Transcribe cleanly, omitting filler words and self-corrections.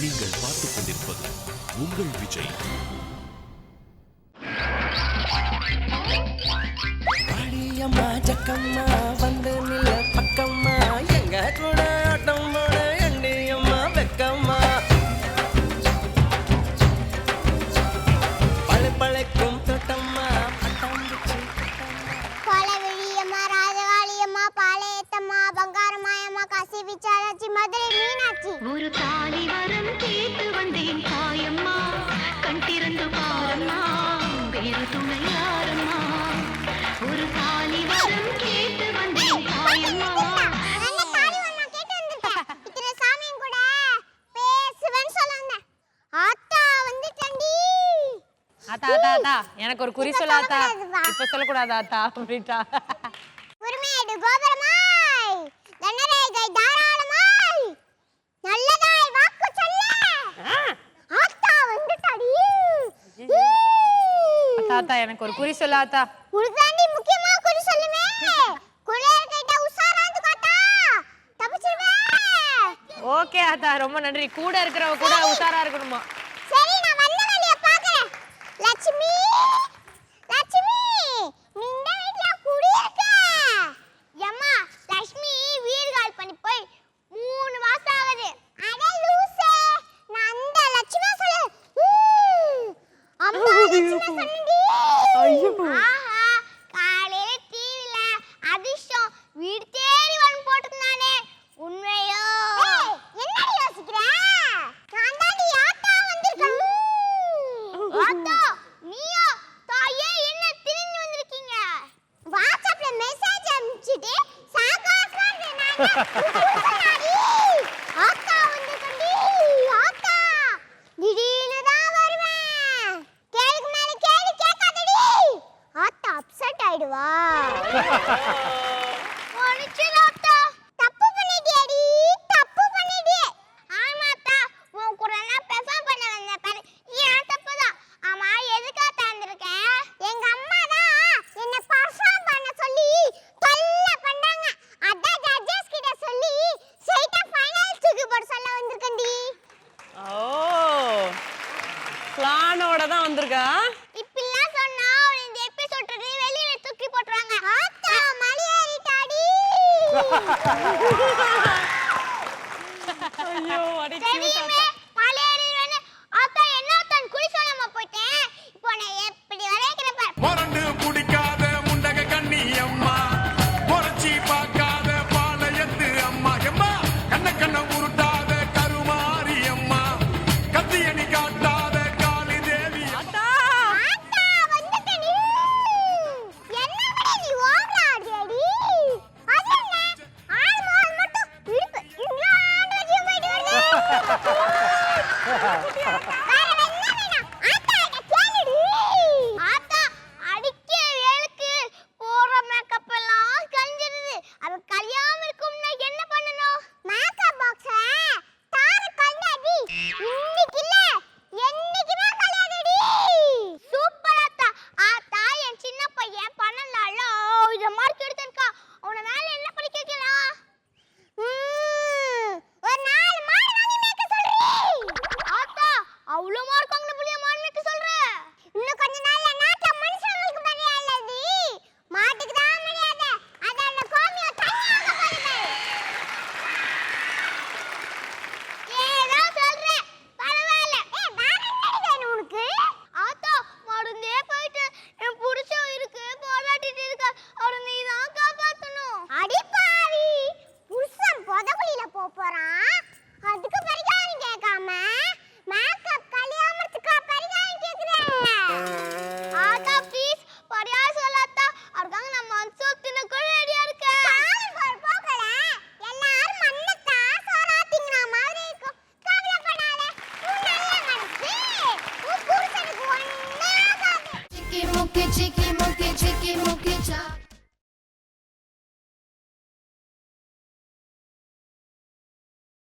நீங்கள் பார்த்துக் கொண்டிருப்பது உங்கள் விஜய். அடியம்மா ஜக்கம்மா வந்து நில்ல பக்கம்மா, எங்க கூட ஆட்டம் போட அண்டியம்மா வெக்கம்மா. பழைக்கும் தோட்டம்மா பட்டாம்பூச்சி கோலவிழியம்மா, ராஜகாளியம்மா, பாளையத்தம்மா, பங்காரமாயம்மா, காசி விசாலாட்சி, மதுரை மீனாட்சி. ஒரு தாலி வரம் கேட்டு வந்தேன் தாயம்மா, கண் திறந்து பாரம்மா, வேறு துணை யாரம்மா. ஒரு தாலி வரம் கேட்டு வந்தேன் தாயம்மா. ஆத்தா ஆத்தா ஆத்தா எனக்கு ஒரு குறி சொல்லாத்தா. இப்ப சொல்லக்கூடாது ஆத்தா அப்படின்ட்டா. உரிமையடு கோபுரமாய், தன்னரேகை தாராளமாய், நல்லதாய் வாக்கு சொல்ல ஆத்தா வந்துட்டாடி. ஆத்தா எனக்கு ஒரு குறி சொல்லாத்தா. உனதாண்டி முக்கியமா குறி சொல்லுமே. குளிர் கைட்ட உசாராந்து காத்தா தப்பிச்சிருவே. ஓகே ஆத்தா, ரொம்ப நன்றி. கூட இருக்கிறவ கூட உஷாரா இருக்கணுமா? சரி, நான் வந்த வழிய பாக்குறேன். லட்சுமி லட்சுமி, நின்ற வீட்ல குடி இருக்க. அம்மா, லட்சுமி வீடு கால் பண்ணி போய் 3 மாசம் ஆகுது. அட லூசே, நான் அந்த லட்சுமி சொல்லு. அம்மா லட்சுமி சொன்னடி. ஐயோ, ஆஹா, காலையில டிவில அதிர்ஷ்டம் வீடு தேடி வந்து போட்டுனானே, உண்மையோ? என்னடி யோசிக்கிற? நான் தாண்டி ஆத்தா வந்திருக்கேன். ஆத்தா, நீயா? தாயே, என்ன திரும்பி வந்திருக்கீங்க? வாட்ஸ்அப்ல மெசேஜ் அனுப்பிச்சிட்டு சாகாசமா நானே ஆத்தா வந்திருக்கேன்டி. ஆத்தா திடீர்னு தான் வருவேன். கேளுக்கு மேல கேள்வி கேட்காதடி. ஆத்தா அப்செட் ஆயிடுவா. ஒளிச்சிராத்தா, தப்பு பண்ணிட்டியேடி, தப்பு பண்ணிட்டியே. ஆமாத்தா, உன் கூட நான் பெர்ஃபார்ம் பண்ண வந்த பாரு, ஏன் தப்புதான். ஆமா, எதுக்காக வந்திருக்க? எங்க அம்மா தான் என்ன பெர்ஃபார்ம் பண்ண சொல்லி தொல்லை பண்ணாங்க. அதான் ஜட்ஜஸ் கிட்ட சொல்லி ஸ்ட்ரைட்டா ஃபைனல்ஸ்க்கு போட சொல்ல வந்திருக்கேன்டி. ஓ, பிளானோட தான் வந்திருக்கா. இப்படிலாம் சொன்னா இந்த எபிசோட் வெளியில தூக்கி போட்டுருவாங்க. ஆத்தா மலை ஏறிட்டாடி. ஐயோ, அடி தெரியுமே, மலை ஏறிடுவேன்னு. ஆத்தா, என்ன ஆத்தான் குடி சொல்லாம போயிட்டேன். இப்போ நான் எப்படி வரைக்கிறேன் பாரு. மறந்து குடிக்காத முண்டக கண்ணி அம்மா, முறைச்சி பார்க்காத பாளையத்து அம்மா, எம்மா கண்ண கண்ண உருட்டாத கருமாரி அம்மா, கத்தியணி காட்டாத காளி தேவி. ஆத்தா, ஆத்தா வந்துட்டடி. என்ன விட நீ ஓவரா ஆடுறியடி. அது என்ன, ஆள் மோல் மட்டும் இடுப்பு இங்கலாண்டு வச்சு போயிட்டு வருது. வேற என்ன வேணும்? ஆத்தா கிட்ட கேளுடி. ஆத்தா, அடிக்க வேலுக்கு போற மேக்கப் எல்லாம் கழிஞ்சிருது. அது கழியாம இருக்கும்னா என்ன பண்ணணும்? மேக்கப் பாக்ஸ தார கண்டாடி. இன்னைக்கு இல்ல, என்னைக்குமே கழியாதடி. சூப்பர் ஆத்தா. ஆத்தா, என் சின்ன பையன் 12 இத மார்க் எடுத்திருக்கா. அவன மேல என்ன படிக்க வைக்கலாம்? ஒரு 4 மார்க் வாங்கி மேக்க சொல்றீ. ஆத்தா, அவ்ளோ மார்க் வாங்குன புள்ளைய மார்க் மேக்க சொல்ற? இன்னும் கொஞ்ச நாள்ல நாட்ட மனுஷங்களுக்கு மரியாதை. மாட்டுக்கு தான் மரியாதை. அத அந்த கோமியோ தனியாக போடுது. ஏதோ சொல்ற, பரவாயில்ல. வேற என்னடி வேணும் உனக்கு? ஆத்தா, மருந்தே போயிட்டு என் புருஷன் இருக்கு போராட்டிட்டு இருக்க. அவரை நீ தான் காப்பாத்தணும். அடி பாவி, புருஷன் புதகுலியில போறான், அதுக்கு பரிகாரம் கேட்காம மேக்கப் கல்யாணத்துக்கு பரிகாரம் கேக்குறேன். ஆத்தா ப்ளீஸ் பரிகாரம் சொல்லாத்தா. அதுக்காக நான் மன்சோத்தின கூட ரெடியா இருக்கேன். போகல, எல்லாரும் மண்ணத்தா சோறாத்திங்கற மாதிரி இருக்கும். கவலைப்படாத, உன் நல்ல மனசு உன் புருஷனுக்கு ஒண்ணே ஆகாது. Chicky muki, chicky muki, chicky muki.